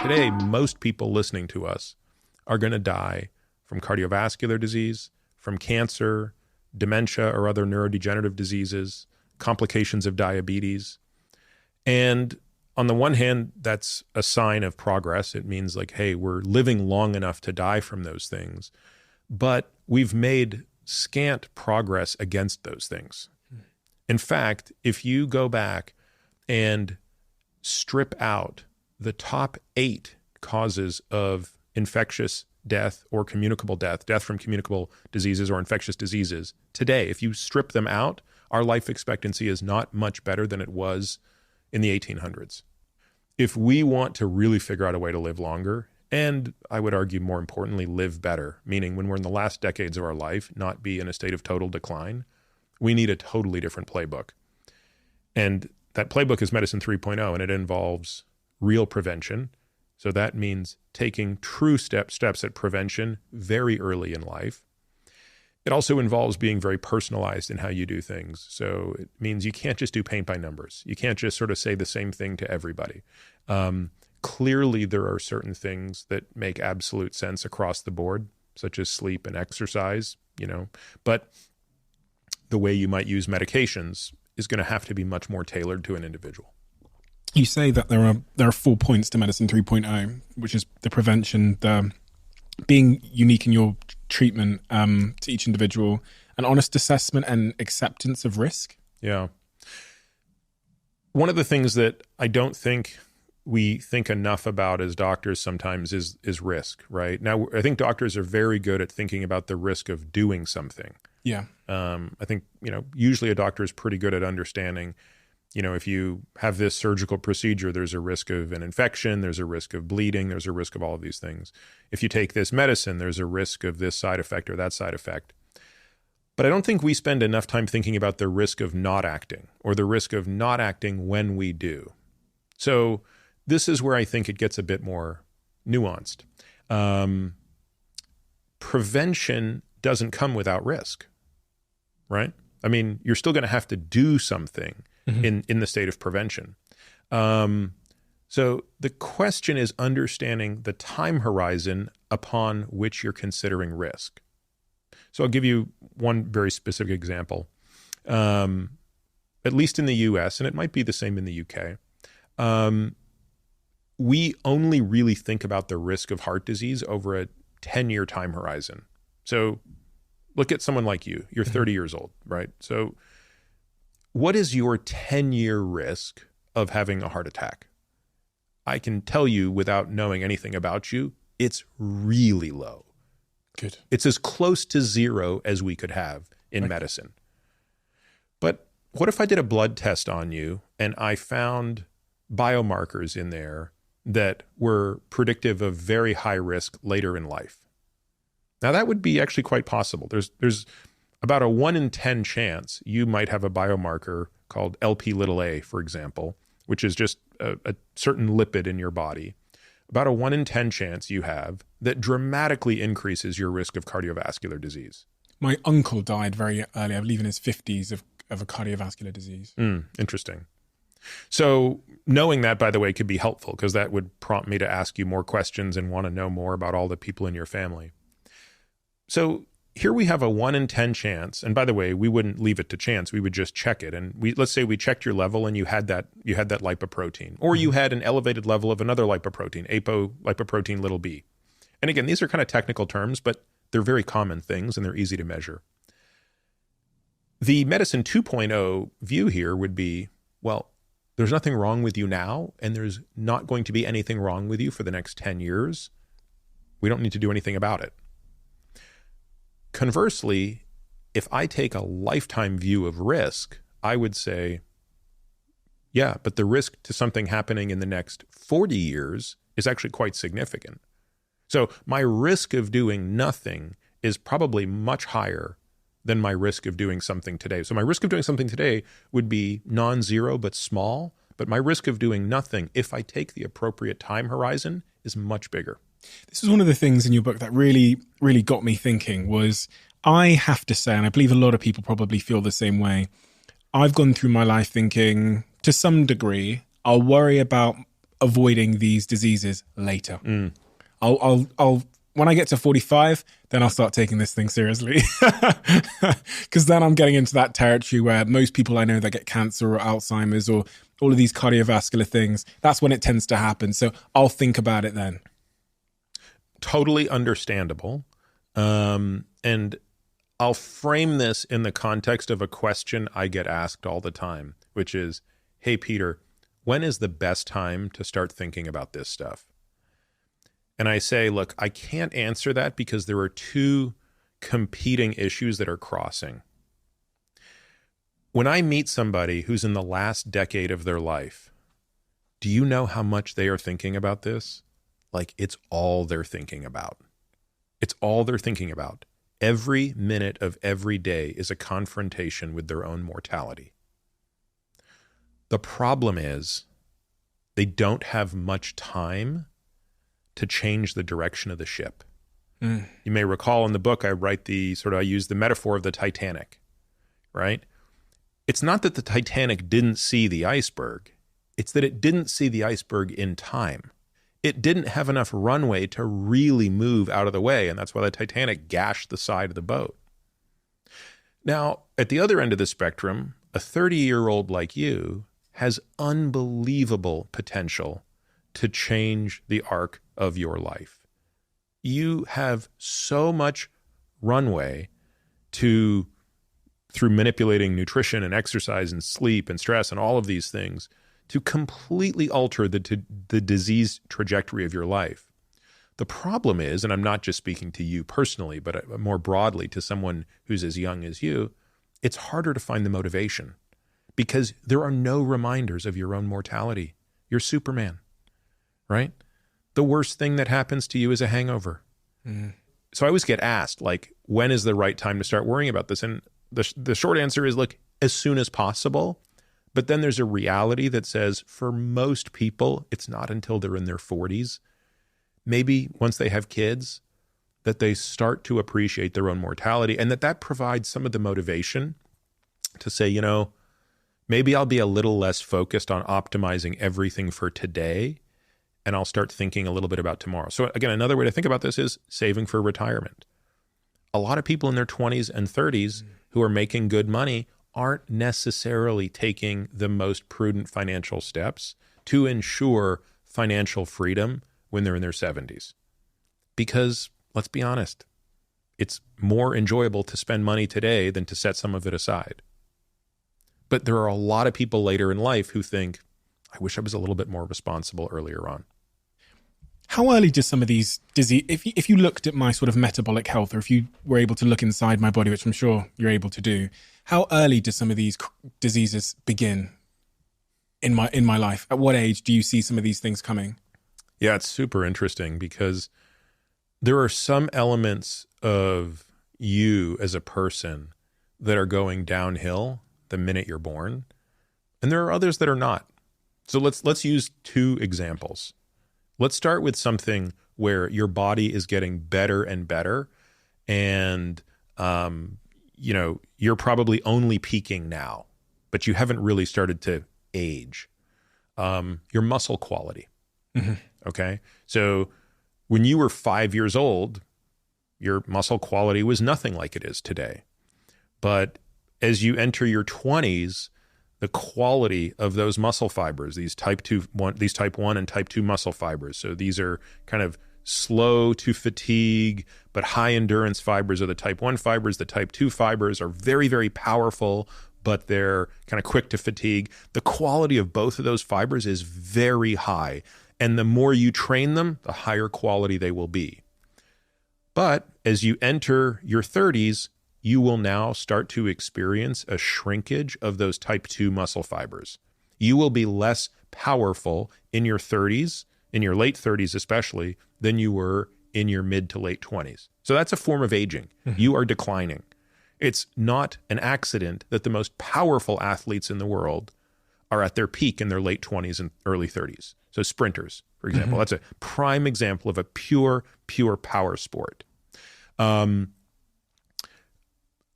Today, most people listening to us are going to die from cardiovascular disease, from cancer, dementia or other neurodegenerative diseases, complications of diabetes. And on the one hand, that's a sign of progress. It means like, hey, we're living long enough to die from those things. But we've made scant progress against those things. In fact, if you go back and strip out the top 8 causes of infectious death or communicable death, death from communicable diseases or infectious diseases, today, if you strip them out, our life expectancy is not much better than it was in the 1800s. If we want to really figure out a way to live longer, and I would argue more importantly, live better, meaning when we're in the last decades of our life, not be in a state of total decline, we need a totally different playbook. And that playbook is Medicine 3.0, and it involves real prevention. So that means taking true steps at prevention very early in life. It also involves being very personalized in how you do things. So it means you can't just do paint by numbers. You can't just sort of say the same thing to everybody. Clearly, there are certain things that make absolute sense across the board, such as sleep and exercise, but the way you might use medications is going to have to be much more tailored to an individual. You say that there are 4 points to Medicine 3.0, which is the prevention, the being unique in your treatment to each individual, an honest assessment and acceptance of risk. Yeah. One of the things that I don't think we think enough about as doctors sometimes is risk, right? Now, I think doctors are very good at thinking about the risk of doing something. Yeah. I think, usually a doctor is pretty good at understanding, if you have this surgical procedure, there's a risk of an infection, there's a risk of bleeding, there's a risk of all of these things. If you take this medicine, there's a risk of this side effect or that side effect. But I don't think we spend enough time thinking about the risk of not acting or the risk of not acting when we do. So this is where I think it gets a bit more nuanced. Prevention doesn't come without risk, right? I mean, you're still going to have to do something in the state of prevention. So the question is understanding the time horizon upon which you're considering risk. So I'll give you one very specific example. At least in the US, and it might be the same in the UK, we only really think about the risk of heart disease over a 10-year time horizon. So look at someone like you. You're 30 years old, right? So what is your 10-year risk of having a heart attack? I can tell you without knowing anything about you, it's really low. Good. It's as close to zero as we could have in medicine. But what if I did a blood test on you and I found biomarkers in there that were predictive of very high risk later in life? Now that would be actually quite possible. There's about a 1 in 10 chance you might have a biomarker called Lp(a), for example, which is just a certain lipid in your body. About a 1 in 10 chance you have that dramatically increases your risk of cardiovascular disease. My uncle died very early, I believe in his 50s, of a cardiovascular disease. Interesting. So knowing that, by the way, could be helpful because that would prompt me to ask you more questions and want to know more about all the people in your family. So here we have a 1 in 10 chance. And by the way, we wouldn't leave it to chance. We would just check it. And let's say we checked your level and you had that lipoprotein, or you had an elevated level of another lipoprotein, apolipoprotein little b. And again, these are kind of technical terms, but they're very common things and they're easy to measure. The Medicine 2.0 view here would be, well, there's nothing wrong with you now, and there's not going to be anything wrong with you for the next 10 years. We don't need to do anything about it. Conversely, if I take a lifetime view of risk, I would say, yeah, but the risk to something happening in the next 40 years is actually quite significant. So my risk of doing nothing is probably much higher than my risk of doing something today. So my risk of doing something today would be non-zero but small, but my risk of doing nothing, if I take the appropriate time horizon, is much bigger. This is one of the things in your book that really, really got me thinking was, I have to say, and I believe a lot of people probably feel the same way, I've gone through my life thinking, to some degree, I'll worry about avoiding these diseases later. I'll when I get to 45, then I'll start taking this thing seriously. Because then I'm getting into that territory where most people I know that get cancer or Alzheimer's or all of these cardiovascular things, that's when it tends to happen. So I'll think about it then. Totally understandable. And I'll frame this in the context of a question I get asked all the time, which is, hey, Peter, when is the best time to start thinking about this stuff? And I say, look, I can't answer that because there are two competing issues that are crossing. When I meet somebody who's in the last decade of their life, do you know how much they are thinking about this? Like, it's all they're thinking about. It's all they're thinking about. Every minute of every day is a confrontation with their own mortality. The problem is they don't have much time to change the direction of the ship. You may recall in the book, I use the metaphor of the Titanic, right? It's not that the Titanic didn't see the iceberg. It's that it didn't see the iceberg in time. It didn't have enough runway to really move out of the way, and that's why the Titanic gashed the side of the boat. Now, at the other end of the spectrum, a 30-year-old like you has unbelievable potential to change the arc of your life. You have so much runway through manipulating nutrition and exercise and sleep and stress and all of these things, to completely alter the disease trajectory of your life. The problem is, and I'm not just speaking to you personally, but more broadly to someone who's as young as you, it's harder to find the motivation because there are no reminders of your own mortality. You're Superman, right? The worst thing that happens to you is a hangover. So I always get asked, like, when is the right time to start worrying about this? And the short answer is, look, as soon as possible. But then there's a reality that says for most people, it's not until they're in their 40s, maybe once they have kids, that they start to appreciate their own mortality, and that provides some of the motivation to say, you know, maybe I'll be a little less focused on optimizing everything for today, and I'll start thinking a little bit about tomorrow. So again, another way to think about this is saving for retirement. A lot of people in their 20s and 30s who are making good money aren't necessarily taking the most prudent financial steps to ensure financial freedom when they're in their 70s. Because, let's be honest, it's more enjoyable to spend money today than to set some of it aside. But there are a lot of people later in life who think, I wish I was a little bit more responsible earlier on. How early do some of these disease, if you looked at my sort of metabolic health, or if you were able to look inside my body, which I'm sure you're able to do, how early do some of these diseases begin in my life? At what age do you see some of these things coming? Yeah, it's super interesting because there are some elements of you as a person that are going downhill the minute you're born, and there are others that are not. So let's use two examples. Let's start with something where your body is getting better and better, and you're probably only peaking now, but you haven't really started to age. Your muscle quality. Okay, so when you were 5 years old, your muscle quality was nothing like it is today. But as you enter your 20s, the quality of those muscle fibers, these type 1 and type 2 muscle fibers. So these are kind of slow to fatigue, but high endurance fibers are the type 1 fibers. The type 2 fibers are very, very powerful, but they're kind of quick to fatigue. The quality of both of those fibers is very high. And the more you train them, the higher quality they will be. But as you enter your 30s, you will now start to experience a shrinkage of those type 2 muscle fibers. You will be less powerful in your 30s, in your late 30s especially, than you were in your mid to late 20s. So that's a form of aging. You are declining. It's not an accident that the most powerful athletes in the world are at their peak in their late 20s and early 30s. So sprinters, for example, that's a prime example of a pure power sport.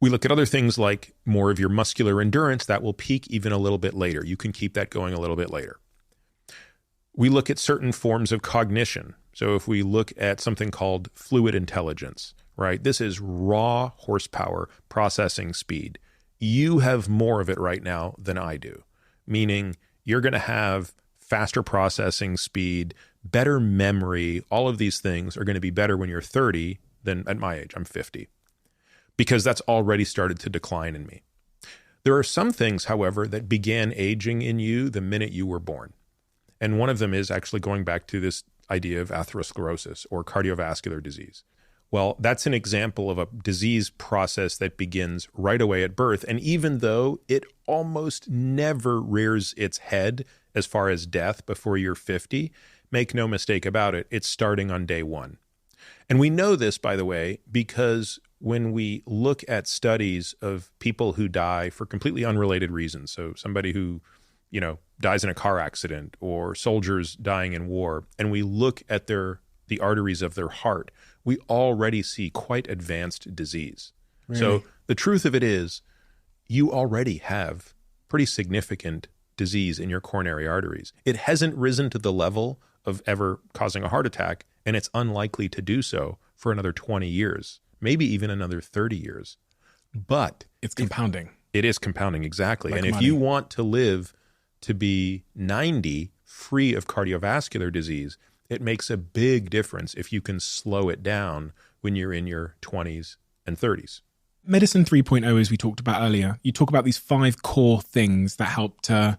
We look at other things like more of your muscular endurance that will peak even a little bit later. You can keep that going a little bit later. We look at certain forms of cognition. So if we look at something called fluid intelligence, right? This is raw horsepower processing speed. You have more of it right now than I do, meaning you're going to have faster processing speed, better memory. All of these things are going to be better when you're 30 than at my age. I'm 50, because that's already started to decline in me. There are some things, however, that began aging in you the minute you were born. And one of them is actually going back to this idea of atherosclerosis or cardiovascular disease. Well, that's an example of a disease process that begins right away at birth. And even though it almost never rears its head as far as death before you're 50, make no mistake about it, it's starting on day one. And we know this, by the way, because when we look at studies of people who die for completely unrelated reasons, so somebody who, dies in a car accident, or soldiers dying in war, and we look at the arteries of their heart, we already see quite advanced disease. Really? So the truth of it is, you already have pretty significant disease in your coronary arteries. It hasn't risen to the level of ever causing a heart attack, and it's unlikely to do so for another 20 years, maybe even another 30 years. But it's compounding. It is compounding, exactly. Like and money. If you want to live to be 90 free of cardiovascular disease, it makes a big difference if you can slow it down when you're in your 20s and 30s. Medicine 3.0, as we talked about earlier, you talk about these 5 core things that help to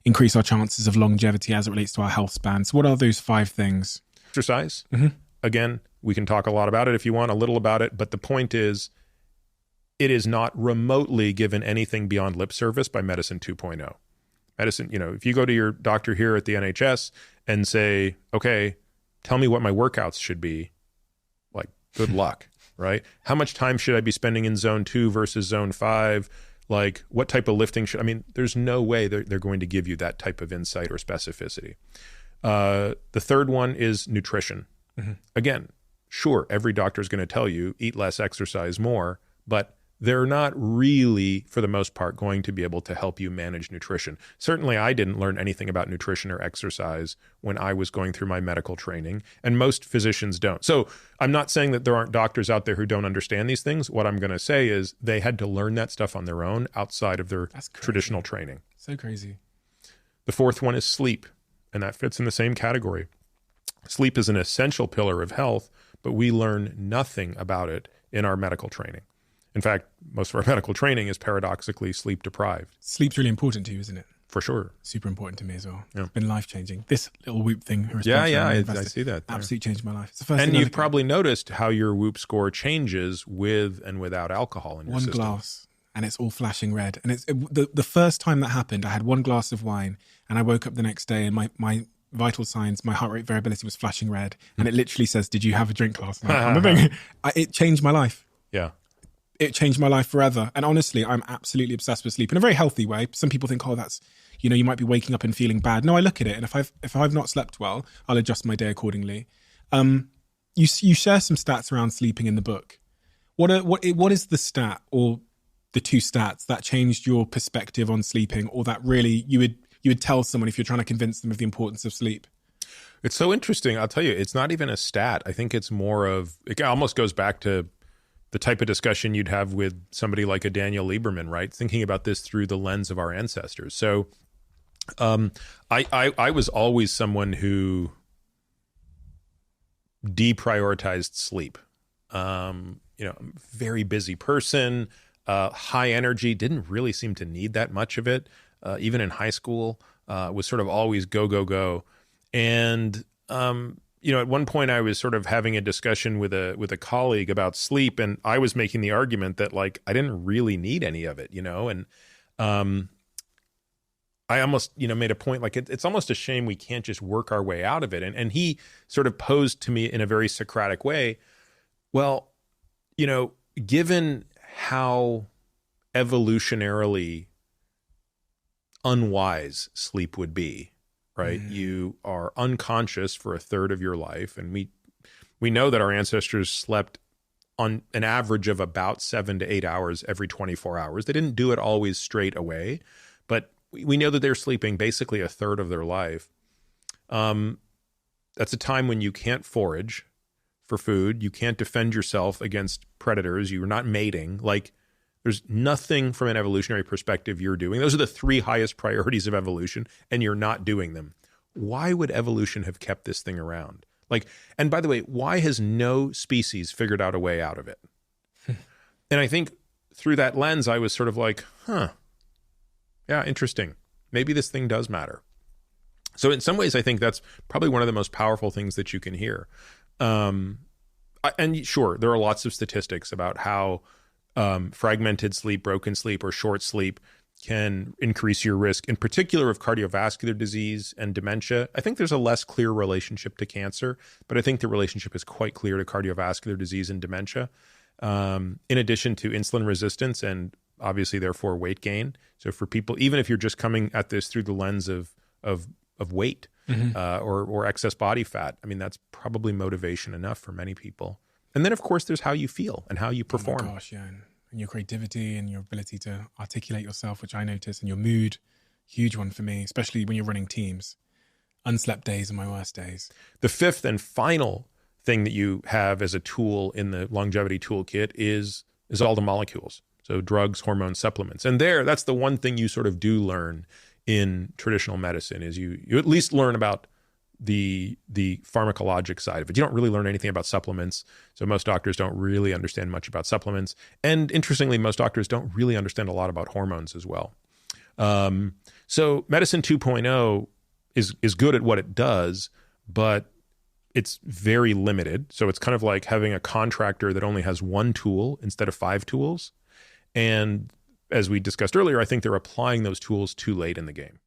increase our chances of longevity as it relates to our health span. So what are those 5 things? Exercise. Mm-hmm. Again, we can talk a lot about it if you want, a little about it, but the point is, it is not remotely given anything beyond lip service by Medicine 2.0. Medicine, if you go to your doctor here at the NHS and say, okay, tell me what my workouts should be, like, good luck, right? How much time should I be spending in zone 2 versus zone 5? Like, what type of lifting there's no way they're going to give you that type of insight or specificity. The third one is nutrition. Mm-hmm. Again, sure, every doctor is going to tell you eat less, exercise more, but they're not really, for the most part, going to be able to help you manage nutrition. Certainly, I didn't learn anything about nutrition or exercise when I was going through my medical training, and most physicians don't. So I'm not saying that there aren't doctors out there who don't understand these things. What I'm going to say is they had to learn that stuff on their own outside of their traditional training. So crazy. The fourth one is sleep, and that fits in the same category. Sleep is an essential pillar of health, but we learn nothing about it in our medical training. In fact, most of our medical training is paradoxically sleep deprived. Sleep's really important to you, isn't it? For sure. Super important to me as well. Yeah. It's been life-changing. This little Whoop thing. I see that. Absolutely changed my life. It's the first and you've probably noticed how your Whoop score changes with and without alcohol in your system. One glass, and it's all flashing red. And the first time that happened, I had one glass of wine, and I woke up the next day, and my vital signs, my heart rate variability was flashing red. And it literally says, did you have a drink last night? It changed my life. Yeah. It changed my life forever. And honestly, I'm absolutely obsessed with sleep in a very healthy way. Some people think, oh, that's, you might be waking up and feeling bad. No, I look at it. And if I've not slept well, I'll adjust my day accordingly. You share some stats around sleeping in the book. What is the stat or the 2 stats that changed your perspective on sleeping, or that really you would tell someone if you're trying to convince them of the importance of sleep? It's so interesting. I'll tell you, it's not even a stat. I think it's more of, it almost goes back to the type of discussion you'd have with somebody like a Daniel Lieberman, right? Thinking about this through the lens of our ancestors. So I was always someone who deprioritized sleep. Very busy person, high energy, didn't really seem to need that much of it. Even in high school, was sort of always go, go, go. And, at one point I was sort of having a discussion with a colleague about sleep, and I was making the argument that, like, I didn't really need any of it, and I almost, made a point, like, it's almost a shame we can't just work our way out of it. And he sort of posed to me in a very Socratic way, well, given how evolutionarily unwise sleep would be, right? Mm. You are unconscious for a third of your life. And we know that our ancestors slept on an average of about 7 to 8 hours every 24 hours. They didn't do it always straight away, but we know that they're sleeping basically a third of their life. That's a time when you can't forage for food. You can't defend yourself against predators. You're not mating. Like, there's nothing from an evolutionary perspective you're doing. Those are the 3 highest priorities of evolution, and you're not doing them. Why would evolution have kept this thing around? Like, and by the way, why has no species figured out a way out of it? And I think through that lens, I was sort of like, yeah, interesting. Maybe this thing does matter. So in some ways, I think that's probably one of the most powerful things that you can hear. And sure, there are lots of statistics about how fragmented sleep, broken sleep, or short sleep can increase your risk, in particular of cardiovascular disease and dementia. I think there's a less clear relationship to cancer, but I think the relationship is quite clear to cardiovascular disease and dementia, in addition to insulin resistance and obviously therefore weight gain. So for people, even if you're just coming at this through the lens of weight or excess body fat, I mean, that's probably motivation enough for many people. And then, of course, there's how you feel and how you perform. Oh my gosh, yeah. And your creativity and your ability to articulate yourself, which I notice, and your mood, huge one for me, especially when you're running teams. Unslept days are my worst days. The 5th and final thing that you have as a tool in the longevity toolkit is all the molecules. So drugs, hormones, supplements. And that's the one thing you sort of do learn in traditional medicine is you at least learn about the pharmacologic side of it. You don't really learn anything about supplements. So most doctors don't really understand much about supplements. And interestingly, most doctors don't really understand a lot about hormones as well. So medicine 2.0 is good at what it does, but it's very limited. So it's kind of like having a contractor that only has 1 tool instead of 5 tools. And as we discussed earlier, I think they're applying those tools too late in the game.